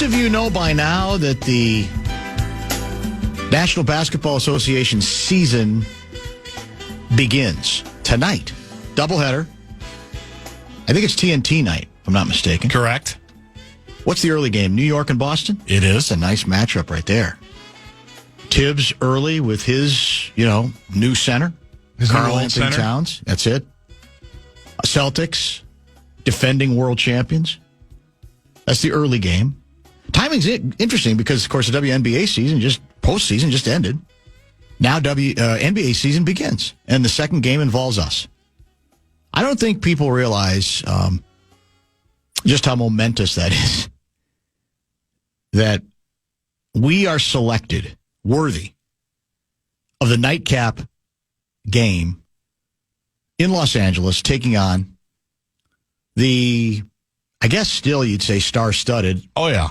of you know by now that the National Basketball Association season begins tonight. Doubleheader. I think it's TNT night, if I'm not mistaken. Correct. What's the early game? New York and Boston? It is. A nice matchup right there. Tibbs early with his, new center. Karl Anthony Towns. That's it. Celtics, defending world champions. That's the early game. Timing's interesting because, of course, the WNBA season, postseason just ended. Now NBA season begins, and the second game involves us. I don't think people realize just how momentous that is. That we are selected worthy of the nightcap game in Los Angeles, taking on the, I guess still you'd say star-studded. Oh, yeah.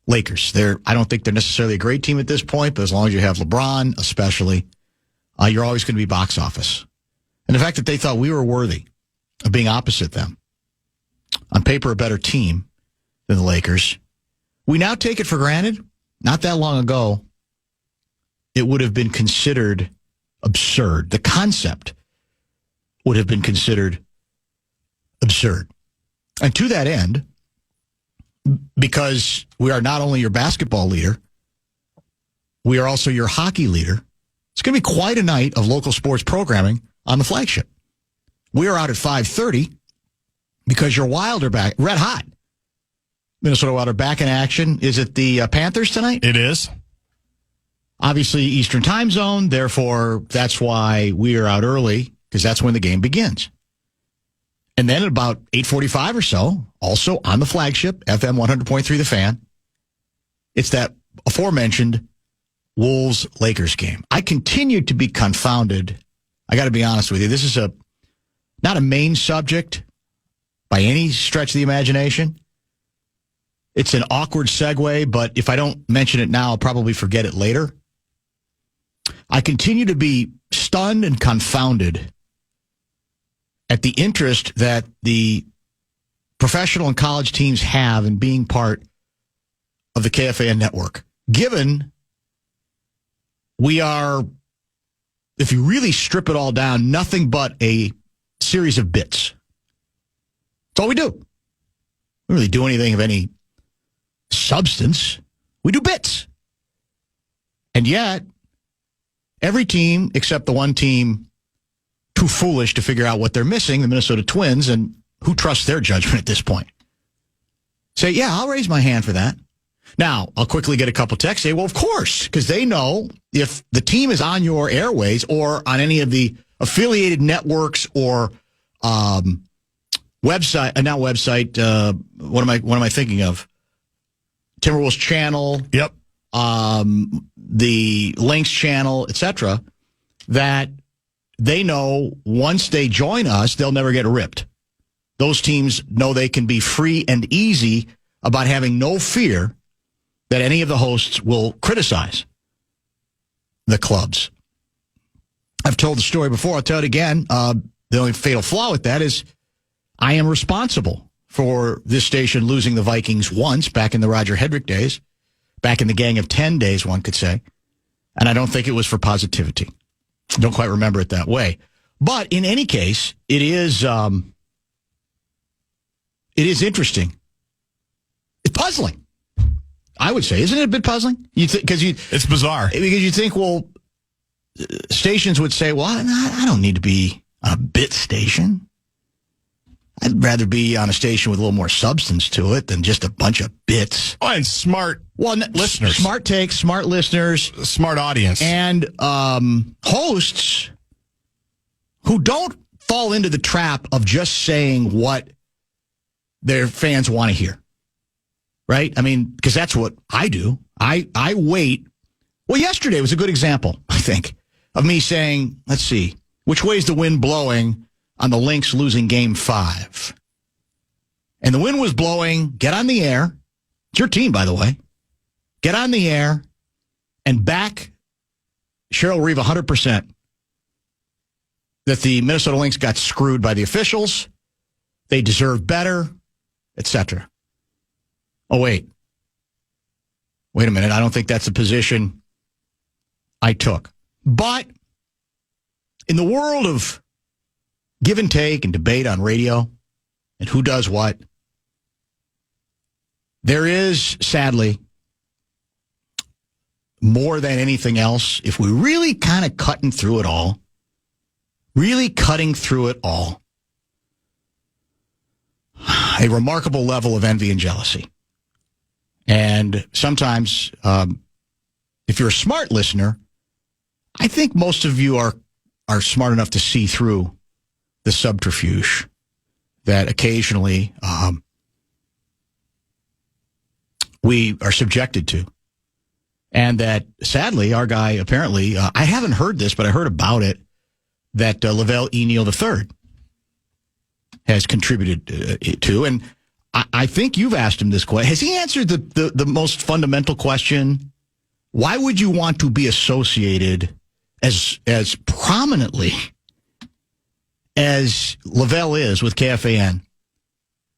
Lakers. I don't think they're necessarily a great team at this point, but as long as you have LeBron, especially, you're always going to be box office. And the fact that they thought we were worthy of being opposite them, on paper a better team than the Lakers, we now take it for granted. Not that long ago, it would have been considered absurd. The concept would have been considered absurd. And to that end, because we are not only your basketball leader, we are also your hockey leader, it's going to be quite a night of local sports programming on the flagship. We are out at 5:30 because your Wild are back, red hot. Minnesota Wild are back in action. Is it the Panthers tonight? It is. Obviously, Eastern time zone. Therefore, that's why we are out early, because that's when the game begins. And then at about 8:45 or so, also on the flagship, FM 100.3 The Fan, it's that aforementioned Wolves-Lakers game. I continue to be confounded. I got to be honest with you. This is not a main subject by any stretch of the imagination. It's an awkward segue, but if I don't mention it now, I'll probably forget it later. I continue to be stunned and confounded at the interest that the professional and college teams have in being part of the KFAN network. Given we are, if you really strip it all down, nothing but a series of bits. That's all we do. We don't really do anything of any substance. We do bits. And yet, every team except the one team too foolish to figure out what they're missing, the Minnesota Twins, and who trusts their judgment at this point, say, yeah, I'll raise my hand for that. Now, I'll quickly get a couple texts, say, well, of course, because they know if the team is on your airways or on any of the affiliated networks or not website, what am I thinking of? Timberwolves channel. Yep. The Lynx channel, etc., that they know once they join us, they'll never get ripped. Those teams know they can be free and easy about having no fear that any of the hosts will criticize the clubs. I've told the story before. I'll tell it again. The only fatal flaw with that is I am responsible for this station losing the Vikings once back in the Roger Hedrick days, back in the Gang of 10 days, one could say. And I don't think it was for positivity. Don't quite remember it that way. But in any case, it is interesting. It's puzzling, I would say. Isn't it a bit puzzling? It's bizarre. Because you think, well, stations would say, well, I don't need to be on a bit station. I'd rather be on a station with a little more substance to it than just a bunch of bits. Oh, and smart listeners. Smart takes, smart listeners. Smart audience. And hosts who don't fall into the trap of just saying what their fans want to hear. Right? I mean, because that's what I do. I wait. Well, yesterday was a good example, I think, of me saying, let's see, which way is the wind blowing on the Lynx losing Game 5? And the wind was blowing. Get on the air. It's your team, by the way. Get on the air and back Cheryl Reeve 100% that the Minnesota Lynx got screwed by the officials. They deserve better, etc. Oh, wait. wait a minute, I don't think that's the position I took. But in the world of give and take and debate on radio and who does what, there is, sadly, more than anything else, if we really kind of cutting through it all, a remarkable level of envy and jealousy. And sometimes, if you're a smart listener, I think most of you are smart enough to see through the subterfuge that occasionally we are subjected to. And that, sadly, our guy apparently, I haven't heard this, but I heard about it, that Lavelle E. Neal III has contributed to. And I think you've asked him this question. Has he answered the most fundamental question? Why would you want to be associated as prominently as Lavelle is with KFAN,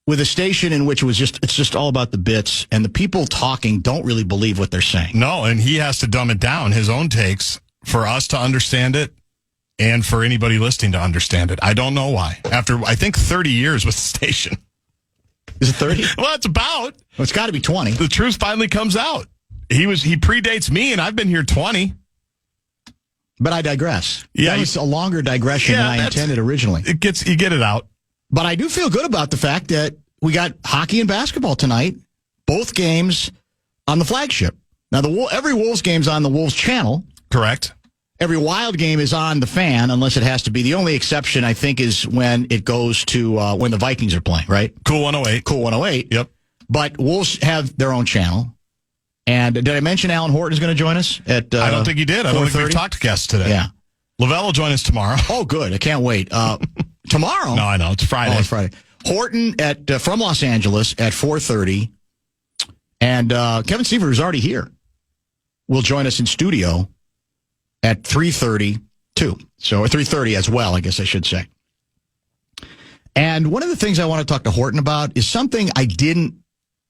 with a station in which it's just all about the bits, and the people talking don't really believe what they're saying? No, and he has to dumb it down, his own takes, for us to understand it and for anybody listening to understand it. I don't know why. After, I think, 30 years with the station. Is it 30? Well, it's about. Well, it's got to be 20. The truth finally comes out. He predates me, and I've been here 20. But I digress. Yeah, that was a longer digression than I intended originally. You get it out. But I do feel good about the fact that we got hockey and basketball tonight, both games on the flagship. Now, every Wolves game's on the Wolves channel. Correct. Every Wild game is on the Fan, unless it has to be. The only exception, I think, is when it goes to when the Vikings are playing, right? Cool 108. Cool 108. Yep. But Wolves have their own channel. And did I mention Alan Horton is going to join us at I don't think he did. I don't think we've talked to guests today. Yeah. Lavelle will join us tomorrow. Oh, good. I can't wait. Tomorrow? No, I know. It's Friday. Oh, it's Friday. Horton from Los Angeles at 4:30. And Kevin Seifert, who's already here, will join us in studio at 3:30 too. So, or 3:30 as well, I guess I should say. And one of the things I want to talk to Horton about is something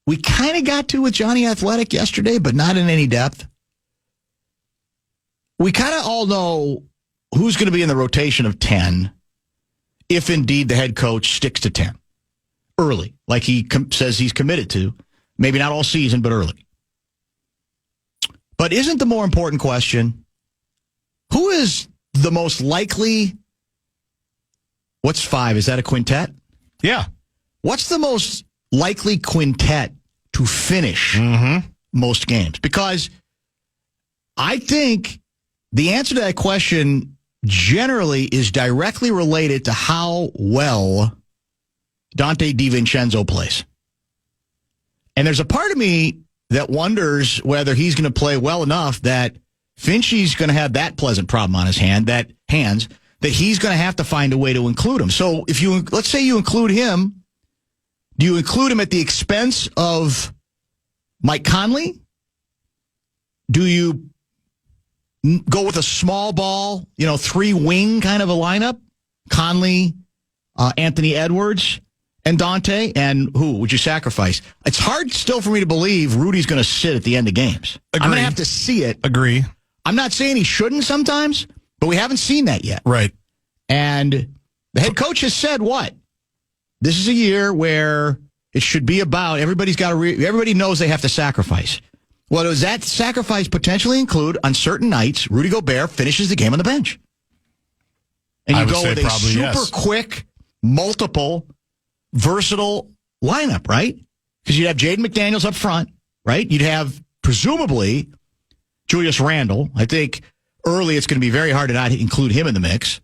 we kind of got to with Johnny Athletic yesterday, but not in any depth. We kind of all know who's going to be in the rotation of 10 if indeed the head coach sticks to 10 early, like he says he's committed to. Maybe not all season, but early. But isn't the more important question, who is the most likely? What's 5? Is that a quintet? Yeah. What's the most likely quintet to finish most games? Because I think the answer to that question generally is directly related to how well Dante DiVincenzo plays. And there's a part of me that wonders whether he's going to play well enough that Finchie's going to have that pleasant problem on his hands that he's going to have to find a way to include him. So let's say you include him, do you include him at the expense of Mike Conley? Do you go with a small ball, 3-wing kind of a lineup? Conley, Anthony Edwards, and Dante? And who would you sacrifice? It's hard still for me to believe Rudy's going to sit at the end of games. Agree. I'm going to have to see it. Agree. I'm not saying he shouldn't sometimes, but we haven't seen that yet. Right. And the head coach has said what? This is a year where it should be about everybody knows they have to sacrifice. Well, does that sacrifice potentially include on certain nights Rudy Gobert finishes the game on the bench? And you go with a super quick, multiple, versatile lineup, right? Because you'd have Jaden McDaniels up front, right? You'd have, presumably, Julius Randle. I think early it's going to be very hard to not include him in the mix.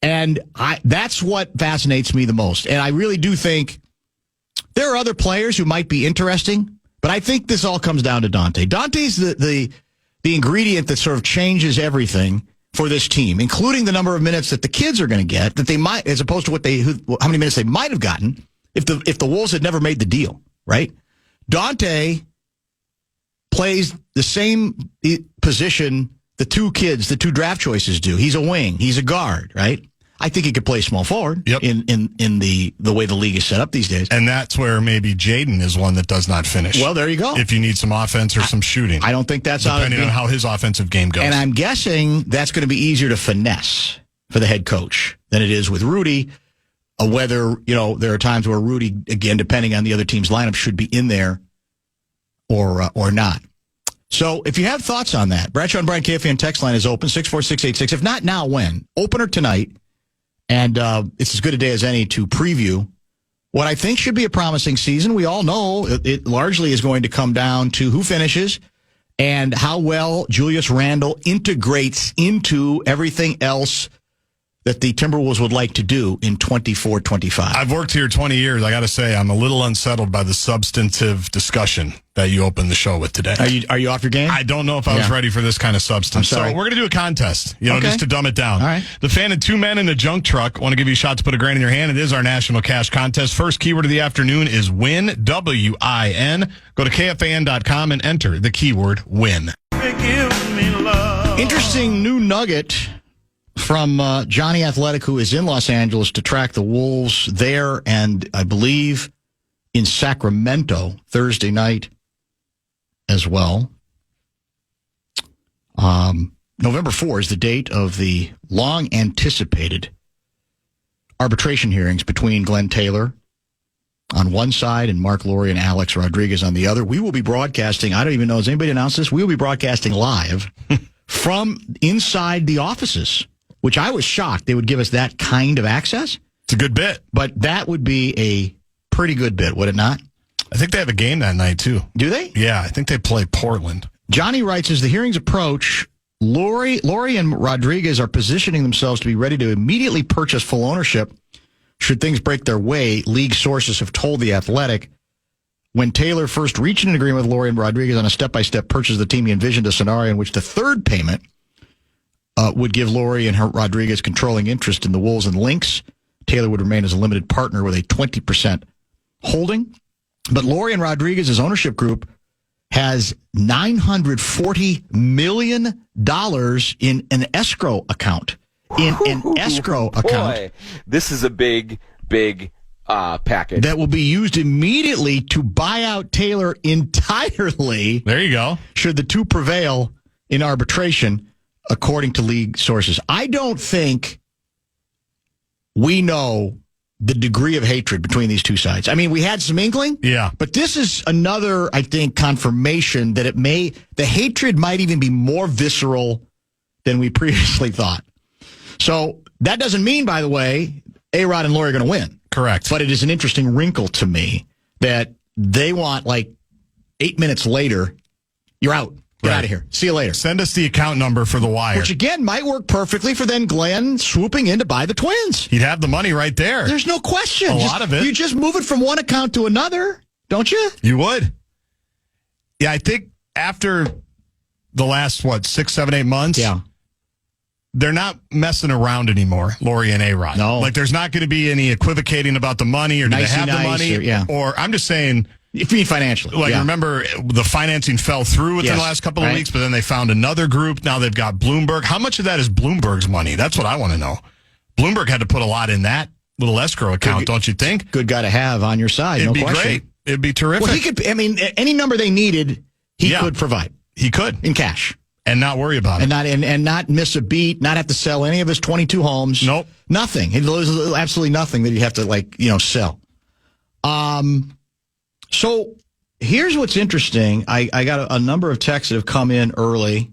And that's what fascinates me the most. And I really do think there are other players who might be interesting, but I think this all comes down to Dante. Dante's the ingredient that sort of changes everything for this team, including the number of minutes that the kids are going to get, that they might, as opposed to how many minutes they might have gotten if the Wolves had never made the deal, right? Dante plays the same position the two draft choices do. He's a wing. He's a guard, right? I think he could play small forward Yep. in the way the league is set up these days. And that's where maybe Jaden is one that does not finish. Well, there you go. If you need some offense or some shooting. I don't think that's depending on how his offensive game goes. And I'm guessing that's going to be easier to finesse for the head coach than it is with Rudy. Whether, there are times where Rudy, again, depending on the other team's lineup, should be in there or not. So if you have thoughts on that, Bradshaw and Brian KFAN text line is open, 64686. If not now, when? Opener tonight. And it's as good a day as any to preview what I think should be a promising season. We all know it largely is going to come down to who finishes and how well Julius Randle integrates into everything else that the Timberwolves would like to do in 24-25. I've worked here 20 years. I got to say, I'm a little unsettled by the substantive discussion that you opened the show with today. Are you off your game? I don't know if I was ready for this kind of substance. So we're going to do a contest, just to dumb it down. All right. The Fan and two men in a junk truck want to give you a shot to put a grand in your hand. It is our national cash contest. First keyword of the afternoon is win, W-I-N. Go to KFAN.com and enter the keyword win. Interesting new nugget from Johnny Athletic, who is in Los Angeles to track the Wolves there and I believe in Sacramento Thursday night as well. November 4 is the date of the long-anticipated arbitration hearings between Glenn Taylor on one side and Mark Laurie and Alex Rodriguez on the other. We will be broadcasting, I don't even know, has anybody announced this? We will be broadcasting live from inside the offices, which I was shocked they would give us that kind of access. It's a good bit. But that would be a pretty good bit, would it not? I think they have a game that night, too. Do they? Yeah, I think they play Portland. Johnny writes, as the hearings approach, Laurie and Rodriguez are positioning themselves to be ready to immediately purchase full ownership should things break their way, league sources have told The Athletic. When Taylor first reached an agreement with Laurie and Rodriguez on a step-by-step purchase of the team, he envisioned a scenario in which the third payment would give Laurie and Rodriguez controlling interest in the Wolves and Lynx. Taylor would remain as a limited partner with a 20% holding. But Laurie and Rodriguez's ownership group has $940 million in an escrow account. Boy, this is a big package that will be used immediately to buy out Taylor entirely. There you go. Should the two prevail in arbitration, according to league sources. I don't think we know the degree of hatred between these two sides. I mean, we had some inkling. Yeah. But this is another, I think, confirmation that the hatred might even be more visceral than we previously thought. So that doesn't mean, by the way, A-Rod and Laurie are going to win. Correct. But it is an interesting wrinkle to me that they want, 8 minutes later, you're out. Get out of here. See you later. Send us the account number for the Wire. Which, again, might work perfectly for then Glenn swooping in to buy the Twins. He'd have the money right there. There's no question. A lot of it. You just move it from one account to another, don't you? You would. Yeah, I think after the last, 6, 7, 8 months, they're not messing around anymore, Laurie and A-Rod. No. There's not going to be any equivocating about the money or do they have the money? Or I'm just saying... If you mean financially. Remember, the financing fell through within the last couple of weeks, but then they found another group. Now they've got Bloomberg. How much of that is Bloomberg's money? That's what I want to know. Bloomberg had to put a lot in that little escrow account, don't you think? Good guy to have on your side, It'd no be question. great. It'd be terrific. Well, he could, any number they needed, he could provide. He could. In cash. And not worry about it. And not miss a beat, not have to sell any of his 22 homes. Nope. Nothing. He'd lose absolutely nothing that he'd have to, sell. So here's what's interesting. I got a number of texts that have come in early.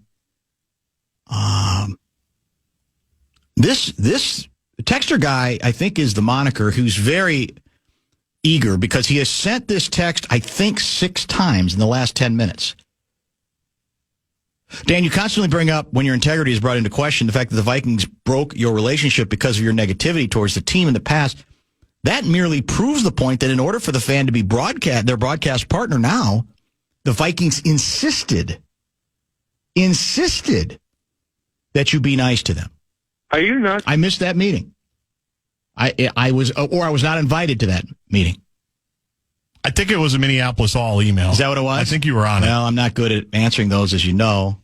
This texter guy, I think, is the moniker who's very eager because he has sent this text, I think, 6 times in the last 10 minutes. Dan, you constantly bring up when your integrity is brought into question the fact that the Vikings broke your relationship because of your negativity towards the team in the past. That merely proves the point that in order for the fan to be their broadcast partner now, the Vikings insisted that you be nice to them. Are you not? I missed that meeting. I was not invited to that meeting. I think it was a Minneapolis All email. Is that what it was? I think you were on it. Well, I'm not good at answering those, as you know.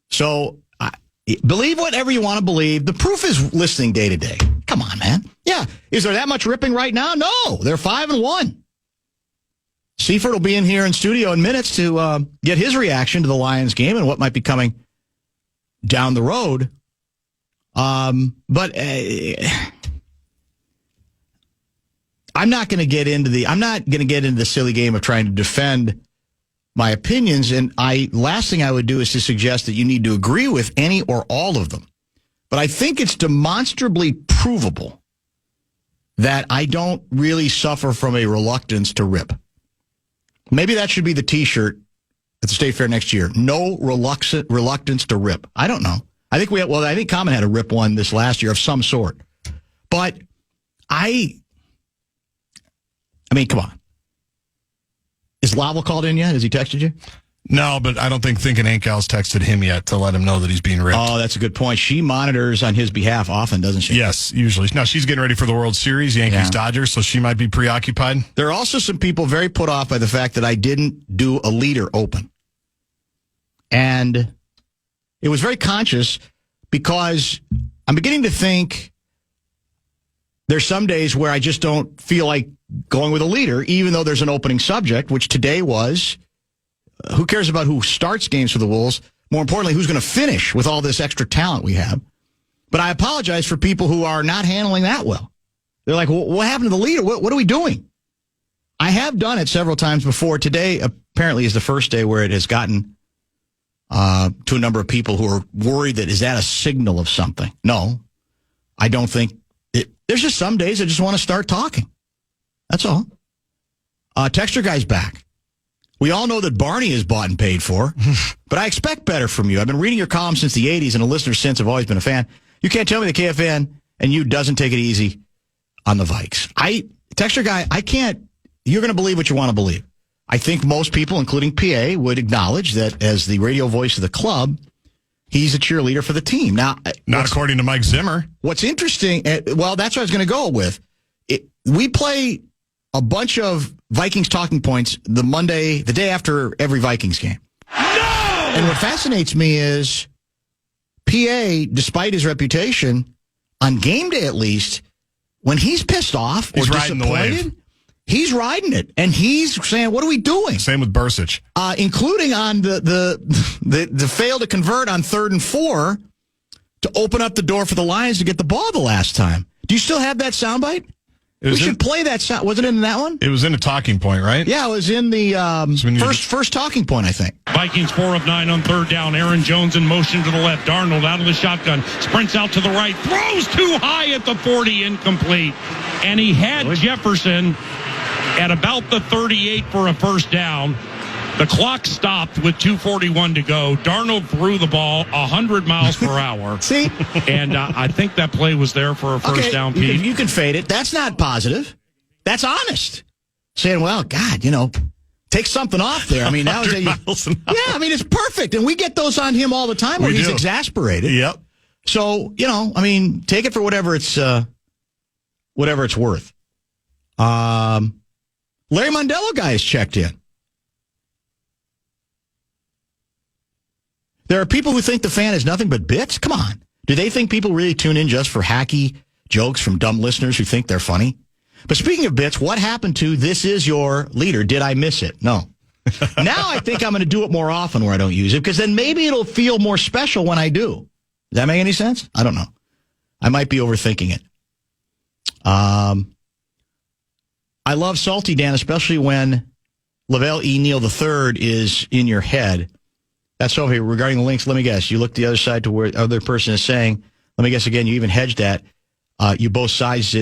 So, believe whatever you want to believe. The proof is listening day to day. Come on, man. Yeah. Is there that much ripping right now? No. They're 5-1. Seifert will be in here in studio in minutes to get his reaction to the Lions game and what might be coming down the road. But I'm not going to get into the silly game of trying to defend my opinions. And last thing I would do is to suggest that you need to agree with any or all of them. But I think it's demonstrably provable that I don't really suffer from a reluctance to rip. Maybe that should be the T-shirt at the State Fair next year. No reluctance to rip. I don't know. I think Common had a rip one this last year of some sort. But I mean, come on. Is Lowell called in yet? Has he texted you? No, but I don't think Thinking Ain't Gal's texted him yet to let him know that he's being ripped. Oh, that's a good point. She monitors on his behalf often, doesn't she? Yes, usually. Now, she's getting ready for the World Series, Yankees-Dodgers, so she might be preoccupied. There are also some people very put off by the fact that I didn't do a leader open. And it was very conscious because I'm beginning to think there's some days where I just don't feel like going with a leader, even though there's an opening subject, which today was, who cares about who starts games for the Wolves? More importantly, who's going to finish with all this extra talent we have? But I apologize for people who are not handling that well. They're like, well, what happened to the leader? What are we doing? I have done it several times before. Today, apparently, is the first day where it has gotten to a number of people who are worried that, is that a signal of something? No, I don't think it. There's just some days I just want to start talking. That's all. Texture guy's back. We all know that Barney is bought and paid for, but I expect better from you. I've been reading your columns since the 80s, and a listener since. I've always been a fan. You can't tell me the KFAN and you doesn't take it easy on the Vikes. Texture guy, I can't. You're going to believe what you want to believe. I think most people, including PA, would acknowledge that as the radio voice of the club, he's a cheerleader for the team. Now, not according to Mike Zimmer. What's interesting, well, that's what I was going to go with. We play a bunch of Vikings talking points the day after every Vikings game. No! And what fascinates me is PA, despite his reputation, on game day at least, when he's pissed off or disappointed, he's riding it. And he's saying, what are we doing? Same with Bursich. Including on the fail to convert on 3rd and 4 to open up the door for the Lions to get the ball the last time. Do you still have that soundbite? We should play that sound. Was it in that one? It was in a talking point, right? Yeah, it was in the first talking point, I think. Vikings 4 of 9 on 3rd down. Aaron Jones in motion to the left. Darnold out of the shotgun. Sprints out to the right. Throws too high at the 40. Incomplete. And he had Jefferson at about the 38 for a first down. The clock stopped with 2:41 to go. Darnold threw the ball 100 miles per hour. See? And I think that play was there for a first down, Pete. You can fade it. That's not positive. That's honest. Saying, well, God, take something off there. I mean, now it's perfect. And we get those on him all the time when he's exasperated. Yep. So, take it for whatever it's worth. Larry Mondello guy has checked in. There are people who think the fan is nothing but bits? Come on. Do they think people really tune in just for hacky jokes from dumb listeners who think they're funny? But speaking of bits, what happened to This Is Your Leader? Did I miss it? No. Now I think I'm going to do it more often where I don't use it, because then maybe it'll feel more special when I do. Does that make any sense? I don't know. I might be overthinking it. I love Salty Dan, especially when Lavelle E. Neal III is in your head. That's over here. Regarding the links, let me guess. You look the other side to where the other person is saying. Let me guess again. You even hedged that. You both sides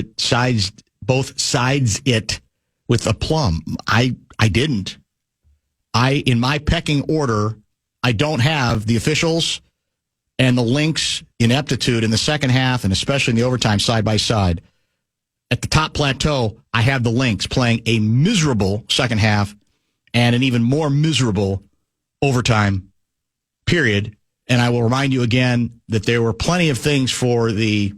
it with a plum. I didn't. In my pecking order, I don't have the officials and the links ineptitude in the second half, and especially in the overtime side by side. At the top plateau, I have the links playing a miserable second half and an even more miserable overtime period. And I will remind you again that there were plenty of things for the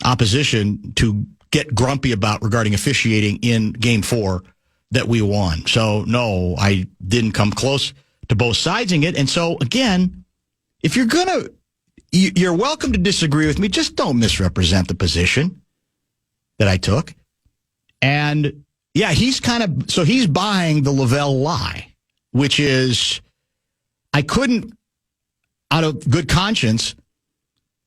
opposition to get grumpy about regarding officiating in Game 4 that we won. So, no, I didn't come close to both sidesing it. And so, again, if you're welcome to disagree with me. Just don't misrepresent the position. that I took. And yeah, he's buying the Lavelle lie, which is I couldn't, out of good conscience,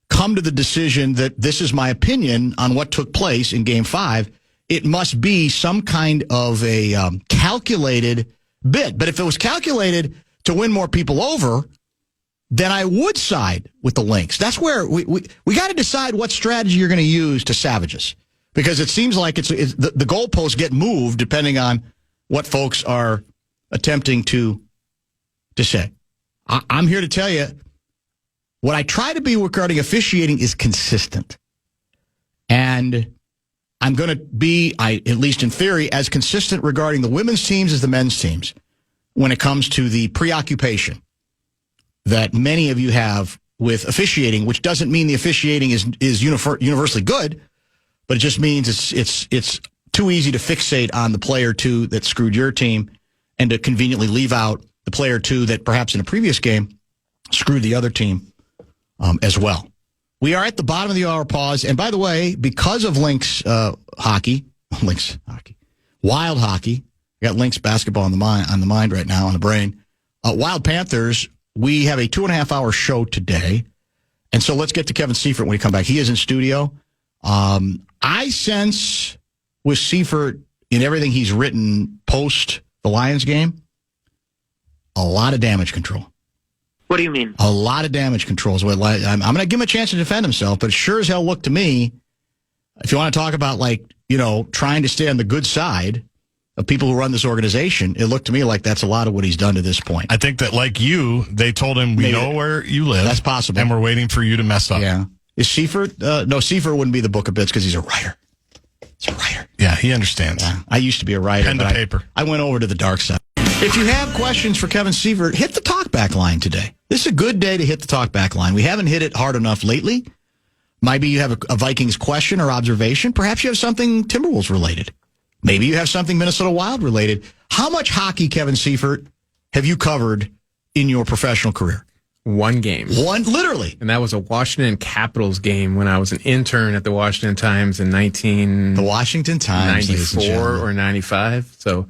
come to the decision that this is my opinion on what took place in Game 5. It must be some kind of a calculated bit. But if it was calculated to win more people over, then I would side with the Lynx. That's where we got to decide what strategy you're going to use to savage us. Because it seems like the goalposts get moved depending on what folks are attempting to say. I'm here to tell you, what I try to be regarding officiating is consistent. And I'm going to be, at least in theory, as consistent regarding the women's teams as the men's teams when it comes to the preoccupation that many of you have with officiating, which doesn't mean the officiating is universally good, but it just means it's too easy to fixate on the player or two that screwed your team and to conveniently leave out the player or two that perhaps in a previous game screwed the other team as well. We are at the bottom of the hour pause. And by the way, because of Lynx hockey, Wild hockey, I got Lynx basketball on the mind right now, on the brain. Wild Panthers, we have a 2.5-hour show today. And so let's get to Kevin Seifert when we come back. He is in studio. I sense with Seifert in everything he's written post the Lions game, a lot of damage control. What do you mean? A lot of damage control is what I'm going to give him a chance to defend himself, but it sure as hell looked to me, if you want to talk about trying to stay on the good side of people who run this organization, it looked to me like that's a lot of what he's done to this point. I think that, like you, they told him, we know where you live. That's possible. And we're waiting for you to mess up. Yeah. Is Seifert? No, Seifert wouldn't be the book of bits because he's a writer. He's a writer. Yeah, he understands. Yeah. I used to be a writer. Pen to paper. I went over to the dark side. If you have questions for Kevin Seifert, hit the talkback line today. This is a good day to hit the talkback line. We haven't hit it hard enough lately. Maybe you have a Vikings question or observation. Perhaps you have something Timberwolves related. Maybe you have something Minnesota Wild related. How much hockey, Kevin Seifert, have you covered in your professional career? One game. One, literally. And that was a Washington Capitals game when I was an intern at the Washington Times in The Washington Times, 94 or 95. So,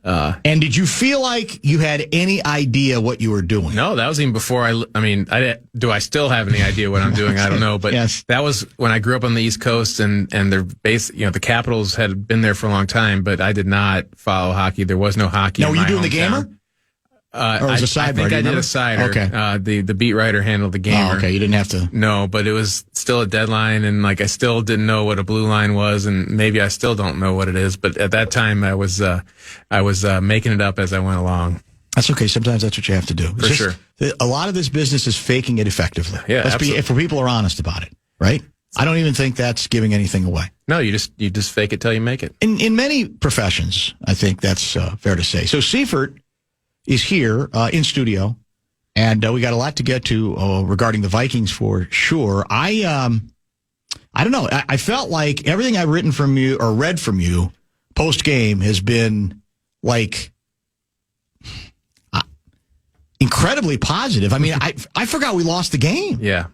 and did you feel like you had any idea what you were doing? No, that was even before do I still have any idea what I'm doing? I don't know. But yes. That was when I grew up on the East Coast and their base, the Capitals had been there for a long time, but I did not follow hockey. There was no hockey. Now, were you doing the gamer? Or was a sidebar? I think I did a sider. Okay. The beat writer handled the gamer. Oh, okay. You didn't have to. No, but it was still a deadline, and I still didn't know what a blue line was, and maybe I still don't know what it is. But at that time, I was making it up as I went along. That's okay. Sometimes that's what you have to do. For sure. A lot of this business is faking it effectively. Yeah, absolutely. If people are honest about it, right? I don't even think that's giving anything away. No, you just fake it till you make it. In many professions, I think that's fair to say. So Seifert is here in studio, and we got a lot to get to regarding the Vikings for sure. I don't know. I felt like everything I've written from you or read from you post game has been incredibly positive. I mean, I forgot we lost the game. Yeah.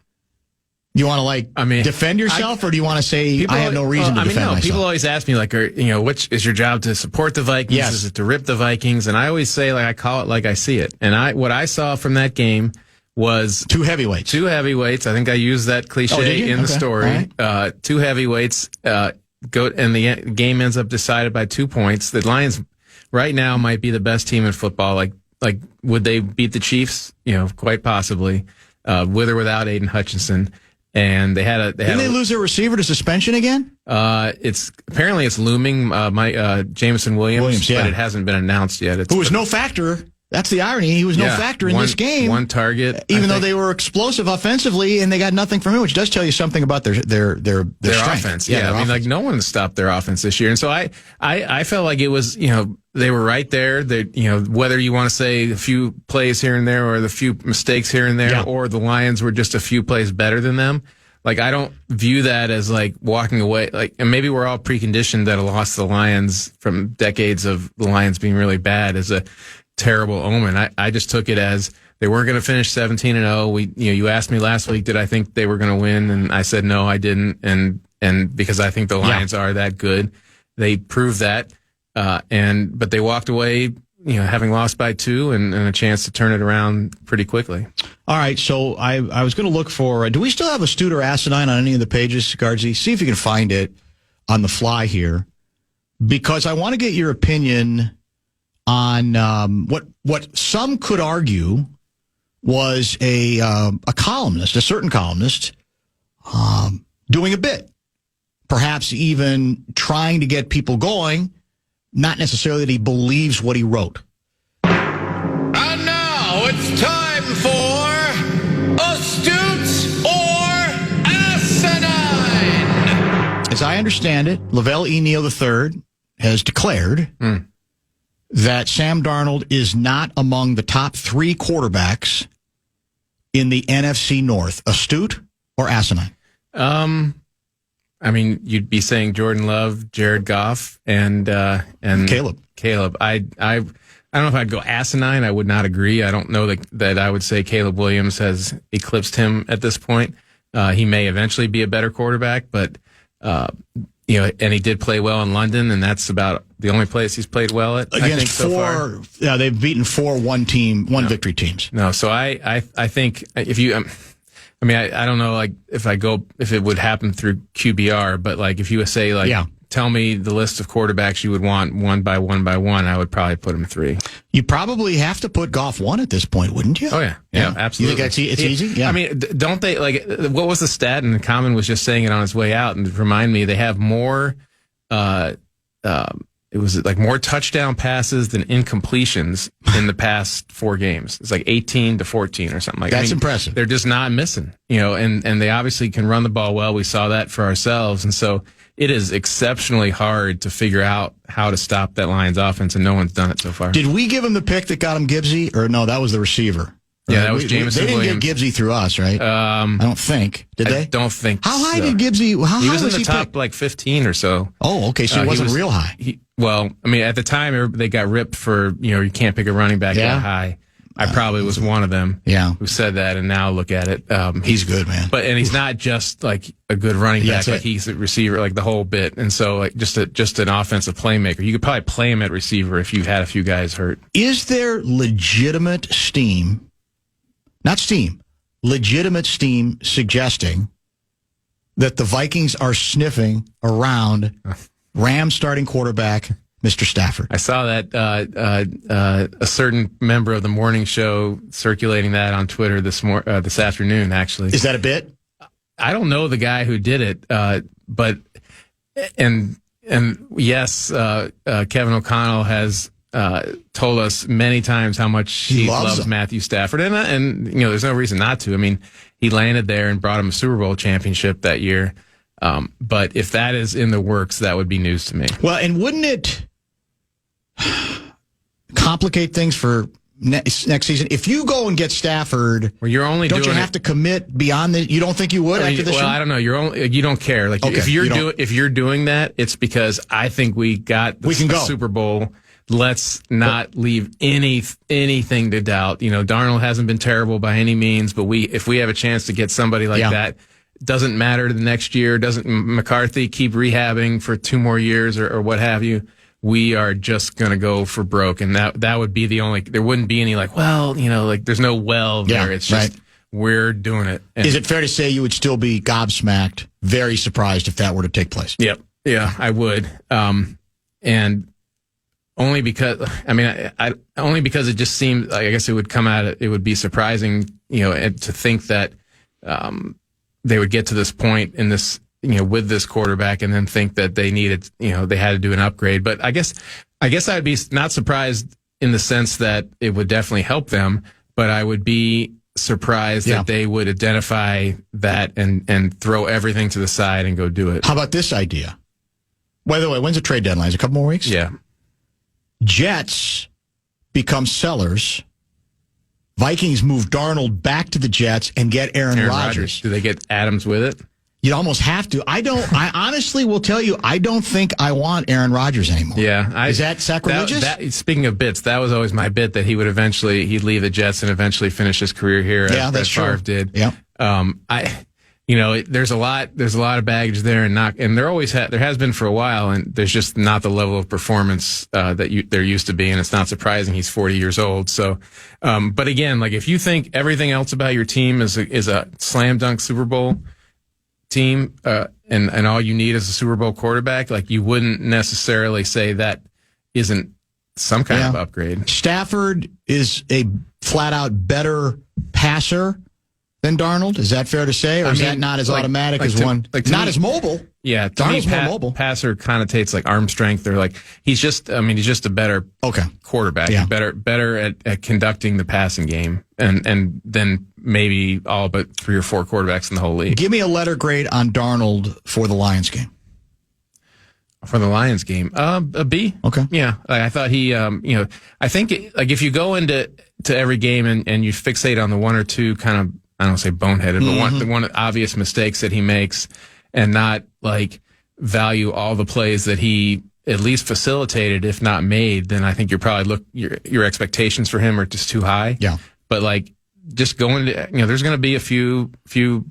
You want to defend yourself, or do you want to say I have no reason to defend myself? People always ask me which is your job to support the Vikings? Yes. Is it to rip the Vikings? And I always say I call it like I see it. And what I saw from that game was two heavyweights. I think I used that cliche in the story. Right. Two heavyweights go, and the game ends up decided by 2 points. The Lions right now might be the best team in football. Like would they beat the Chiefs? Quite possibly, with or without Aiden Hutchinson. And didn't they lose their receiver to suspension again? It's looming. Jameson Williams, yeah. But it hasn't been announced yet. Who was no factor. That's the irony. He was no factor in this game. One target, even though they were explosive offensively, and they got nothing from him, which does tell you something about their offense. Yeah, no one stopped their offense this year, and so I felt like it was they were right there. They whether you want to say a few plays here and there or the few mistakes here and there, or the Lions were just a few plays better than them. I don't view that as walking away. And maybe we're all preconditioned that a loss to the Lions from decades of the Lions being really bad is a terrible omen. I just took it as they weren't going to finish 17-0. You asked me last week, did I think they were going to win? And I said, no, I didn't. And And because I think the Lions are that good, they proved that. But they walked away, having lost by 2 and a chance to turn it around pretty quickly. All right, so I was going to look for, do we still have Astute or Asinine on any of the pages, Guardsy? See if you can find it on the fly here, because I want to get your opinion on what some could argue was a columnist, a certain columnist, doing a bit, perhaps even trying to get people going, not necessarily that he believes what he wrote. And now it's time for Astute or Asinine. As I understand it, Lavelle E. Neal III has declared that Sam Darnold is not among the top 3 quarterbacks in the NFC North. Astute or Asinine? I mean, you'd be saying Jordan Love, Jared Goff, and Caleb. I don't know if I'd go asinine. I would not agree. I don't know that I would say Caleb Williams has eclipsed him at this point. He may eventually be a better quarterback, but and he did play well in London, and that's about the only place he's played well at. Against I think, so far. Yeah, they've beaten 4 victory teams. No, so I think if you. I don't know, if it would happen through QBR, but if you would say, tell me the list of quarterbacks you would want one by one, I would probably put him 3. You probably have to put Goff 1 at this point, wouldn't you? Oh, yeah. Yeah, absolutely. You think it's easy? Yeah. I mean, don't they, what was the stat? And Common was just saying it on his way out, and remind me, they have more, it was more touchdown passes than incompletions in the past 4 games. It's 18 to 14 or something That's impressive. They're just not missing, and they obviously can run the ball well. We saw that for ourselves. And so it is exceptionally hard to figure out how to stop that Lions offense, and no one's done it so far. Did we give him the pick that got him Gibbsy? Or no, that was the receiver. Yeah, that was Jameson They didn't Williams. get Gibbsy through us, right? I don't think. Did they? I don't think How high so. did Gibbsy? How He high was in the he top picked? 15 or so. Oh, okay. So he wasn't real high. At the time, they got ripped for, you can't pick a running back that high. I probably was one of them who said that, and now look at it. He's good, man. And he's not just a good running back, That's it. he's a receiver, the whole bit. And so just an offensive playmaker. You could probably play him at receiver if you had a few guys hurt. Is there legitimate steam suggesting that the Vikings are sniffing around Rams starting quarterback Mr. Stafford? I saw that a certain member of the morning show circulating that on Twitter this afternoon. Actually, is that a bit? I don't know the guy who did it, but yes, Kevin O'Connell has told us many times how much he loves Matthew Stafford, and there's no reason not to. I mean, he landed there and brought him a Super Bowl championship that year. But if that is in the works, that would be news to me. Well, and wouldn't it complicate things for next season? If you go and get Stafford, well, you're only don't you have to commit beyond the? You don't think you would after this? Well, I don't know. You don't care. If you're doing that, it's because I think we got the Super Bowl. Let's not leave anything to doubt. Darnold hasn't been terrible by any means, but if we have a chance to get somebody like that, doesn't matter the next year. Doesn't McCarthy keep rehabbing for 2 more years or what have you? We are just going to go for broke. And that would be the only, there wouldn't be any there's no there. It's just, we're doing it. And is it fair to say you would still be gobsmacked, very surprised if that were to take place? Yep. Yeah, I would. And only because, only because it just seemed like, I guess it would come out, it would be surprising, to think that, they would get to this point in this, with this quarterback and then think that they needed, they had to do an upgrade. But I guess I'd be not surprised in the sense that it would definitely help them, but I would be surprised that they would identify that and throw everything to the side and go do it. How about this idea? By the way, when's the trade deadline? Is it a couple more weeks? Yeah. Jets become sellers. Vikings move Darnold back to the Jets and get Aaron Rodgers. Do they get Adams with it? You almost have to. I honestly will tell you, I don't think I want Aaron Rodgers anymore. Yeah. Is that sacrilegious? Speaking of bits, that was always my bit, that he'd leave the Jets and eventually finish his career here. Yeah, that's true. Favre did. Yeah. there's a lot of baggage there, and there always there has been for a while, and there's just not the level of performance that there used to be, and it's not surprising he's 40 years old. So, but again, like if you think everything else about your team is a slam dunk Super Bowl team, and all you need is a Super Bowl quarterback, like you wouldn't necessarily say that isn't some kind of upgrade. Stafford is a flat out better passer than Darnold. Is that fair to say, or is that not as automatic as one? Not as mobile. Yeah, Darnold's more mobile. Passer connotates like arm strength, or like he's just a better quarterback. Yeah. He's better at conducting the passing game, and then maybe all but 3 or 4 quarterbacks in the whole league. Give me a letter grade on Darnold for the Lions game. For the Lions game, a B. Okay. Yeah, I thought he, I think if you go into every game and you fixate on the 1 or 2 kind of, I don't say boneheaded, but the one obvious mistakes that he makes, and not like value all the plays that he at least facilitated, if not made, then I think you're probably your expectations for him are just too high. Yeah. But like just going to, there's going to be a few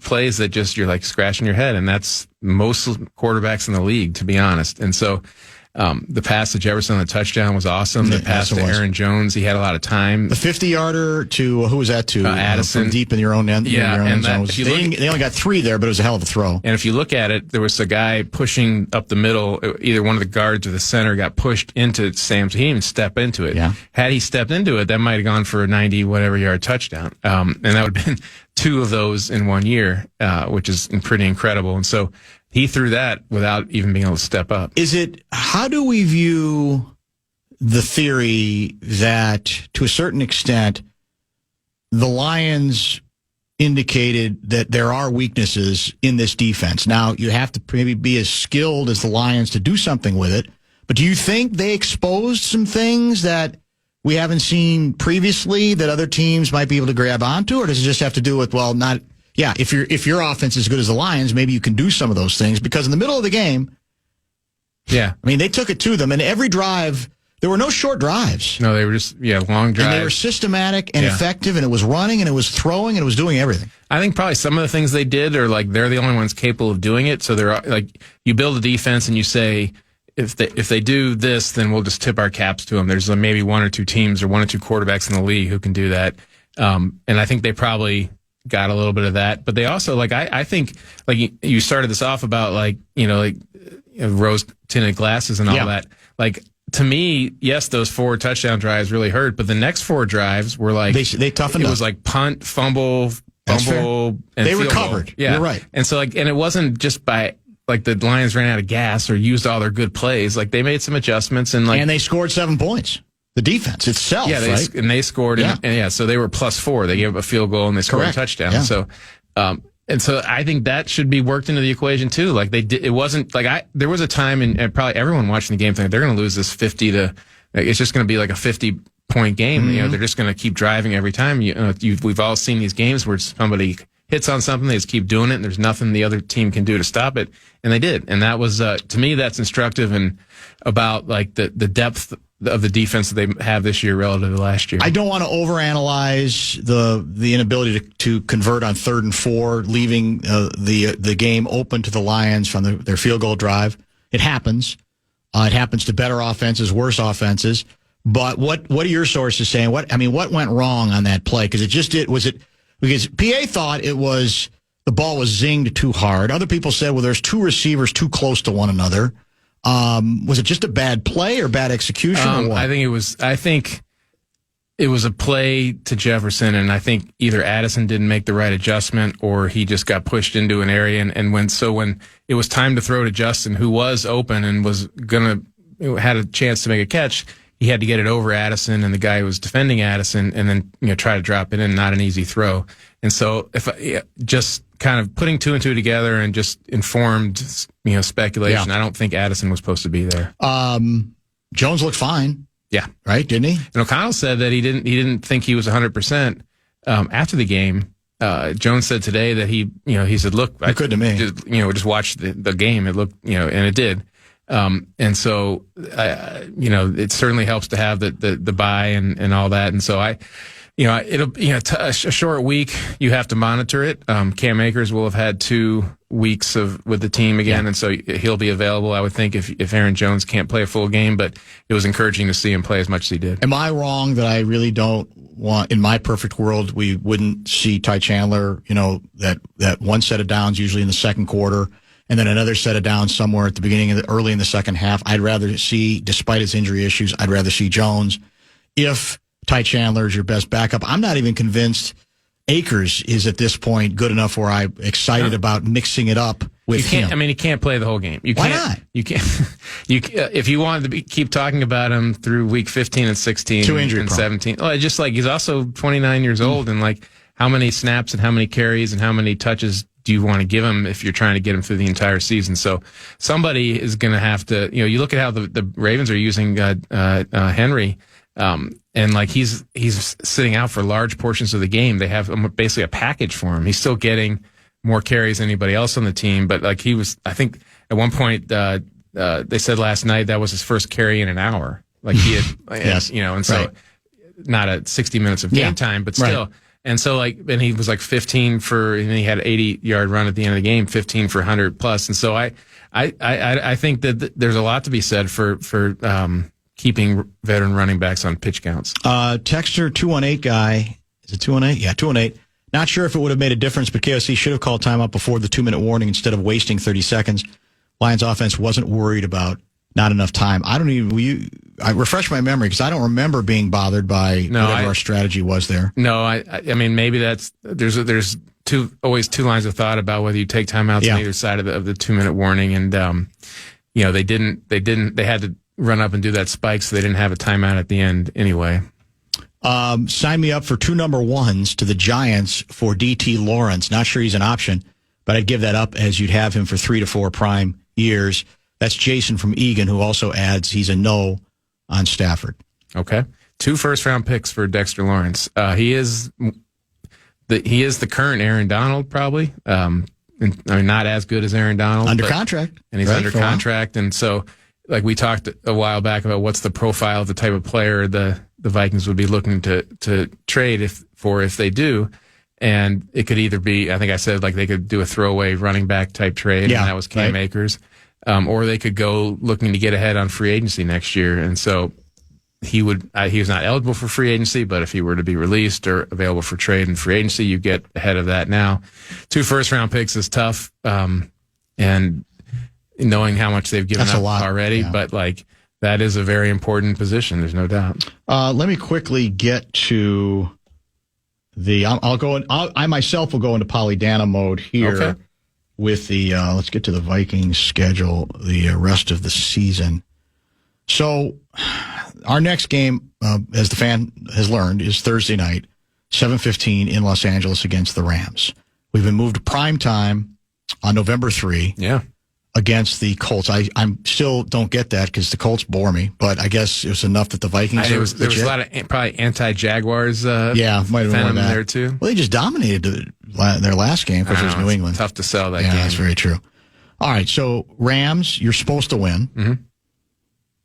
plays that just you're like scratching your head, and that's most quarterbacks in the league, to be honest. And so the pass to Jefferson on the touchdown was awesome. The pass to Aaron Jones, he had a lot of time. The 50-yarder to, who was that to? Addison. From deep in your own end. Yeah, and they only got 3 there, but it was a hell of a throw. And if you look at it, there was a guy pushing up the middle. Either one of the guards or the center got pushed into Sam, so he didn't even step into it. Yeah. Had he stepped into it, that might have gone for a 90-whatever-yard touchdown. And that would have been 2 of those in 1 year, which is pretty incredible. And so he threw that without even being able to step up. How do we view the theory that, to a certain extent, the Lions indicated that there are weaknesses in this defense? Now, you have to maybe be as skilled as the Lions to do something with it, but do you think they exposed some things that we haven't seen previously that other teams might be able to grab onto, or does it just have to do with, if your offense is as good as the Lions, maybe you can do some of those things? Because in the middle of the game, they took it to them, and every drive, there were no short drives. No, they were just long drives. And they were systematic and effective, and it was running, and it was throwing, and it was doing everything. I think probably some of the things they did are like they're the only ones capable of doing it. So they're like, you build a defense and you say, if they do this, then we'll just tip our caps to them. There's maybe 1 or 2 teams or 1 or 2 quarterbacks in the league who can do that. And I think they probably got a little bit of that, but they also I think you started this off about rose tinted glasses and all that. Like, to me, yes, those 4 touchdown drives really hurt, but the next 4 drives were like they toughened up. It was like punt, fumble, and they recovered. Yeah, you're right. And so and it wasn't just by the Lions ran out of gas or used all their good plays. Like, they made some adjustments and they scored 7 points. The defense itself, right? And they scored, so they were +4. They gave up a field goal and they scored a touchdown. Yeah. So, and so I think that should be worked into the equation too. Like, they did, it wasn't there was a time, and probably everyone watching the game thinking they're going to lose this 50 to. It's just going to be like a 50-point game. Mm-hmm. They're just going to keep driving every time. We've all seen these games where somebody hits on something, they just keep doing it, and there's nothing the other team can do to stop it, and they did. And that was to me, that's instructive and about the depth of the defense that they have this year relative to last year. I don't want to overanalyze the inability to convert on 3rd and 4, leaving the game open to the Lions from their field goal drive. It happens. It happens to better offenses, worse offenses. But what are your sources saying? What went wrong on that play? Because because PA thought the ball was zinged too hard. Other people said, there's 2 receivers too close to one another. Was it just a bad play or bad execution or what? I think it was a play to Jefferson, and I think either Addison didn't make the right adjustment or he just got pushed into an area. And when it was time to throw to Justin, who was open and had a chance to make a catch, he had to get it over Addison, and the guy who was defending Addison, and then try to drop it in. Not an easy throw. And so just kind of putting 2 and 2 together and just informed speculation. I don't think Addison was supposed to be there. Jones looked fine. Yeah, right, didn't he? And O'Connell said that he didn't think he was 100% after the game. Jones said today that he said, look, it could to me. Just watch the game. It looked, and it did. And so, it certainly helps to have the bye and all that. And so it'll a short week. You have to monitor it. Cam Akers will have had 2 weeks with the team again, and so he'll be available. I would think if Aaron Jones can't play a full game, but it was encouraging to see him play as much as he did. Am I wrong that I really don't want? In my perfect world, we wouldn't see Ty Chandler. That one set of downs usually in the second quarter, and then another set of downs somewhere at the beginning early in the second half. I'd rather see, despite his injury issues, I'd rather see Jones. If Ty Chandler is your best backup, I'm not even convinced Akers is at this point good enough where I'm excited about mixing it up with him. I mean, he can't play the whole game. Why not? You can't. If you wanted to keep talking about him through week 15 and 16 and 17, just like he's also 29 years old, and like how many snaps and how many carries and how many touches do you want to give him if you're trying to get him through the entire season? So somebody is going to have to. You look at how the Ravens are using Henry. And like he's sitting out for large portions of the game. They have basically a package for him. He's still getting more carries than anybody else on the team, but like he was, I think at one point, they said last night that was his first carry in an hour. Like he had, yes. And so not at 60 minutes of game time, but still. Right. And so and he was like 15 and he had an 80-yard run at the end of the game, 15 for 100 plus. And so I think that there's a lot to be said for keeping veteran running backs on pitch counts. Texter 218 guy. Is it 218? Yeah, 218. Not sure if it would have made a difference, but KOC should have called timeout before the 2-minute warning instead of wasting 30 seconds. Lions offense wasn't worried about not enough time. I refresh my memory because I don't remember being bothered by whatever our strategy was there. No, I mean, maybe there's always 2 lines of thought about whether you take timeouts on either side of the 2-minute warning. And, they had to run up and do that spike, so they didn't have a timeout at the end anyway. Sign me up for 2 number 1s to the Giants for DT Lawrence. Not sure he's an option, but I'd give that up as you'd have him for 3 to 4 prime years. That's Jason from Egan, who also adds he's a no on Stafford. Okay. 2 first-round picks for Dexter Lawrence. He is the current Aaron Donald, probably. Not as good as Aaron Donald. Under contract. And he's under contract, and so like we talked a while back about what's the profile of the type of player the Vikings would be looking to trade if they do. And it could either be, I think I said, like they could do a throwaway running back type trade, and that was Cam Akers. Or they could go looking to get ahead on free agency next year. And so he was not eligible for free agency, but if he were to be released or available for trade in free agency, you get ahead of that now. 2 first-round picks is tough. And knowing how much they've given up already, but like that is a very important position. There's no doubt. Let me quickly get to I myself will go into Polydana mode here with the, let's get to the Vikings schedule, the rest of the season. So our next game, as the fan has learned, is Thursday night, 7:15 in Los Angeles against the Rams. We've been moved to prime time on November 3. Yeah. Against the Colts. I still don't get that because the Colts bore me, but I guess it was enough that the Vikings there was a lot of probably anti-Jaguars might have been there too. Well, they just dominated their last game because it was New England. Tough to sell that game. Yeah, that's very true. All right, so Rams, you're supposed to win. Mm-hmm.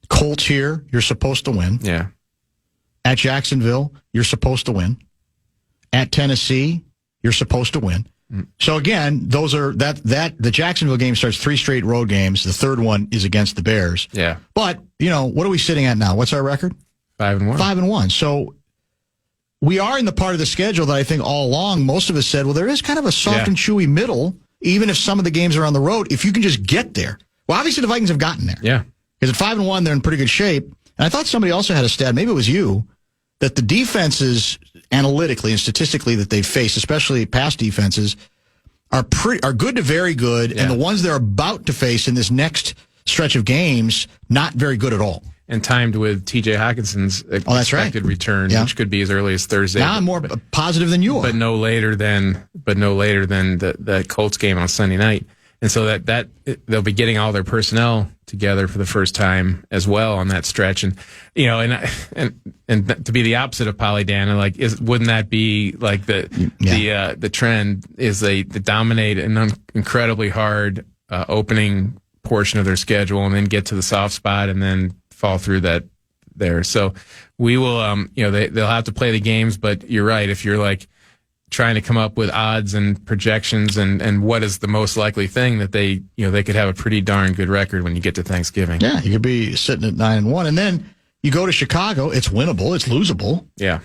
Colts here, you're supposed to win. Yeah. At Jacksonville, you're supposed to win. At Tennessee, you're supposed to win. So again, those are the Jacksonville game starts 3 straight road games. The third one is against the Bears. Yeah. But, what are we sitting at now? What's our record? 5-1. 5-1. So we are in the part of the schedule that I think all along most of us said, well, there is kind of a soft and chewy middle, even if some of the games are on the road, if you can just get there. Well, obviously the Vikings have gotten there. Yeah. Because at 5-1, they're in pretty good shape. And I thought somebody also had a stat, maybe it was you, that the defenses analytically and statistically that they face, especially past defenses, are good to very good, and the ones they're about to face in this next stretch of games, not very good at all. And timed with T.J. Hawkinson's expected return, which could be as early as Thursday. Now I'm more positive than you are, but no later than the Colts game on Sunday night. And so that they'll be getting all their personnel together for the first time as well on that stretch. And and to be the opposite of Polydana, wouldn't that be like the trend is they dominate an incredibly hard opening portion of their schedule and then get to the soft spot and then fall through that there. So we will, they'll have to play the games, but you're right. If you're like trying to come up with odds and projections and what is the most likely thing that they could have a pretty darn good record when you get to Thanksgiving. Yeah, you could be sitting at 9-1, and then you go to Chicago. It's winnable. It's losable. Yeah.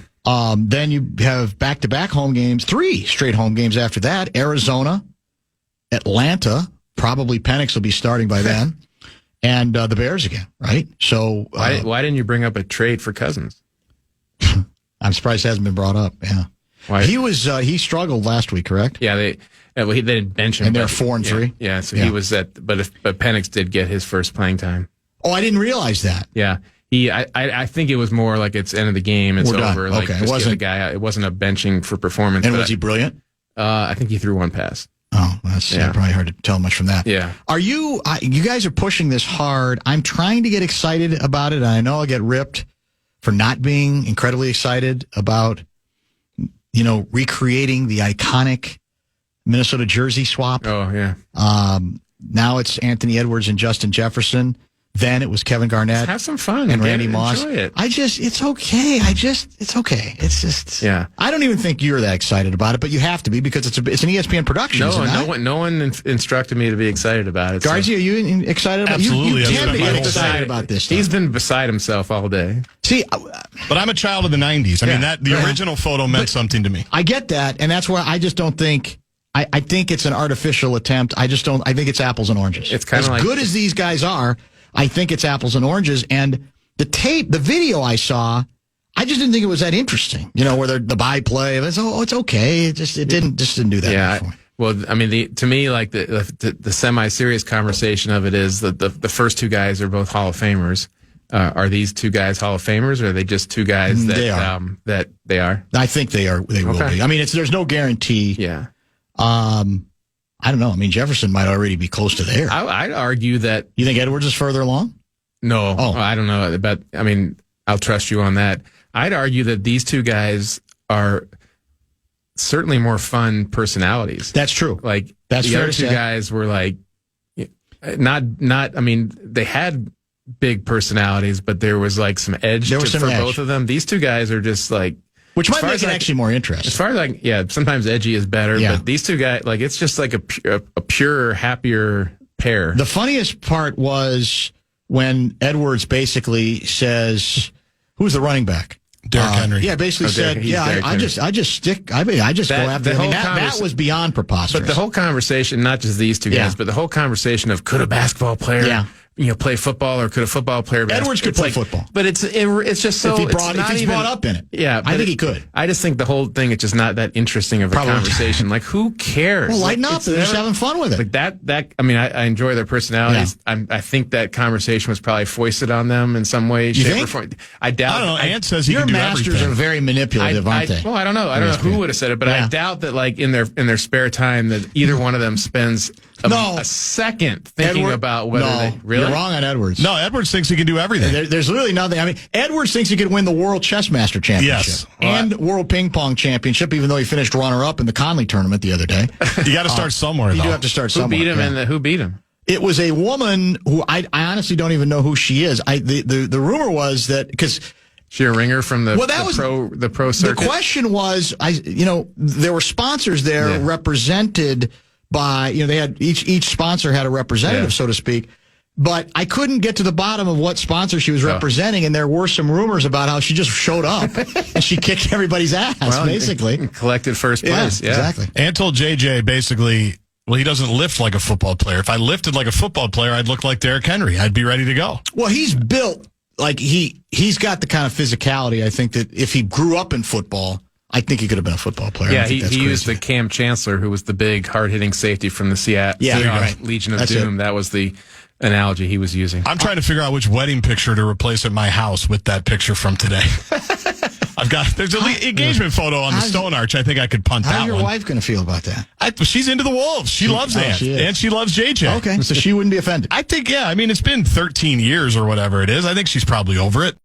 Then you have back-to-back home games, 3 straight home games after that. Arizona, Atlanta, probably Penix will be starting by then, and the Bears again, right? So why didn't you bring up a trade for Cousins? I'm surprised it hasn't been brought up. Yeah. Why? He struggled last week, correct? Yeah, they didn't bench him. And they're 4-3. Yeah, so he was but Penix did get his first playing time. Oh, I didn't realize that. Yeah. I think it was more like it's end of the game, it's over. Like okay. It wasn't a benching for performance. And was he brilliant? I think he threw one pass. Oh, that's probably hard to tell much from that. Yeah. Are you guys are pushing this hard. I'm trying to get excited about it, and I know I'll get ripped for not being incredibly excited about recreating the iconic Minnesota jersey swap. Oh, yeah. Now it's Anthony Edwards and Justin Jefferson. Then it was Kevin Garnett. Just have some fun and Randy Moss. Enjoy it. It's okay. It's okay. It's just, yeah. I don't even think you're that excited about it, but you have to be because it's an ESPN production. No one instructed me to be excited about it. Guardsy, are you excited about it? Absolutely. You tend to get excited about this stuff. He's been beside himself all day. See, but I'm a child of the 90s. I mean, the original photo meant something to me. I get that, and that's why I just don't think. I think it's an artificial attempt. I think it's apples and oranges. It's kind of like, as good as these guys are. I think it's apples and oranges. And the video I saw, I just didn't think it was that interesting. Where the by-play, it's okay. It didn't do that. Yeah. Well, I mean, to me, like the semi-serious conversation of it is that the first 2 guys are both Hall of Famers. Are these 2 guys Hall of Famers, or are they just 2 guys that they are? I think they are. They will be. I mean, there's no guarantee. Yeah. I don't know. I mean, Jefferson might already be close to there. I'd argue that. You think Edwards is further along? No. Oh. I don't know. But, I mean, I'll trust you on that. I'd argue that these 2 guys are certainly more fun personalities. That's true. Like, that's the fair other to 2 say. guys were like, I mean, they had big personalities, but there was like some edge for both of them. These 2 guys are just like, which might make it actually more interesting. As far as sometimes edgy is better, but these 2 guys, like, it's just like a pure, happier pair. The funniest part was when Edwards basically says, "Who's the running back?" Derrick Henry. Yeah, basically said, I just go after him. That was beyond preposterous. But the whole conversation, not just these 2 guys, but the whole conversation of could a basketball player play football, or could a football player? Edwards could play football, but it's just so if he's brought up in it. Yeah, I think he could. I just think the whole thing is just not that interesting of a conversation. Like, who cares? Well, lighten up. They're just having fun with it. Like that. I mean, I enjoy their personalities. Yeah. I think that conversation was probably foisted on them in some way, shape, or form. I doubt. I don't know. Ant says he can do everything. Your masters are very manipulative, aren't they? Well, I don't know. I don't know who would have said it, but I doubt that, like, in their spare time, that either one of them spends a second thinking about whether they really. You're wrong on Edwards. No, Edwards thinks he can do everything. There's really nothing. I mean, Edwards thinks he could win the World Chessmaster Championship. Yes. And World Ping Pong Championship, even though he finished runner-up in the Conley tournament the other day. You got to start somewhere, though. You do have to start somewhere. Who beat him? It was a woman who I honestly don't even know who she is. The rumor was that because she a ringer from the pro circuit. The question was, there were sponsors there represented by, they had each sponsor had a representative, so to speak. But I couldn't get to the bottom of what sponsor she was representing, and there were some rumors about how she just showed up and she kicked everybody's ass, basically. Collected first place. Yeah, exactly. And told JJ basically, well, he doesn't lift like a football player. If I lifted like a football player, I'd look like Derrick Henry. I'd be ready to go. Well, he's built, like he's got the kind of physicality, I think, that if he grew up in football, I think he could have been a football player. Yeah, he used the Cam Chancellor, who was the big, hard-hitting safety from the Seattle Legion of Doom. That was the analogy he was using. I'm trying to figure out which wedding picture to replace at my house with that picture from today. There's an engagement photo on the stone arch. I think I could punt that one. How's your wife going to feel about that? She's into the Wolves. She loves Ant. And she loves JJ. Okay, so she wouldn't be offended. I think, I mean, it's been 13 years or whatever it is. I think she's probably over it.